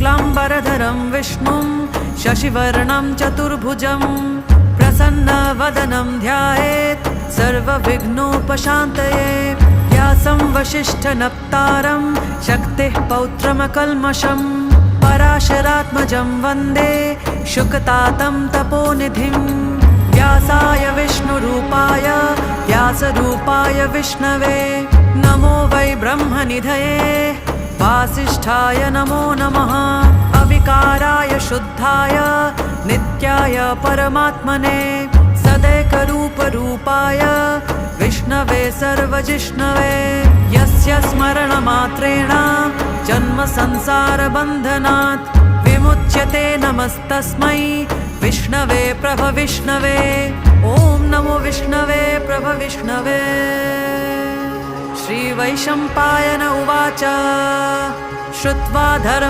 शुक्लाम्बरधरं विष्णुं शशिवर्णं चतुर्भुजं प्रसन्नवदनं ध्यायेत् सर्वविघ्नोपशान्तये। व्यासं वसिष्ठनप्तारं शक्तिः पौत्रमकल्मषं पराशरात्मजं वन्दे शुकतातं तपोनिधिं। व्यासाय विष्णुरूपाय व्यासरूपाय विष्णवे नमो वै ब्रह्मनिधये वासिष्ठाय नमो नमः। अविकाराय शुद्धाय नित्याय परमात्मने सदैकरूपरूपाय विष्णवे सर्वजिष्णवे। यस्य स्मरणमात्रेण जन्मसंसारबन्धनात् विमुच्यते नमस्तस्मै विष्णवे प्रभविष्णवे। ॐ नमो विष्णवे प्रभविष्णवे। श्रीवैशम्पायन उवाच श्रुत्वा धर्म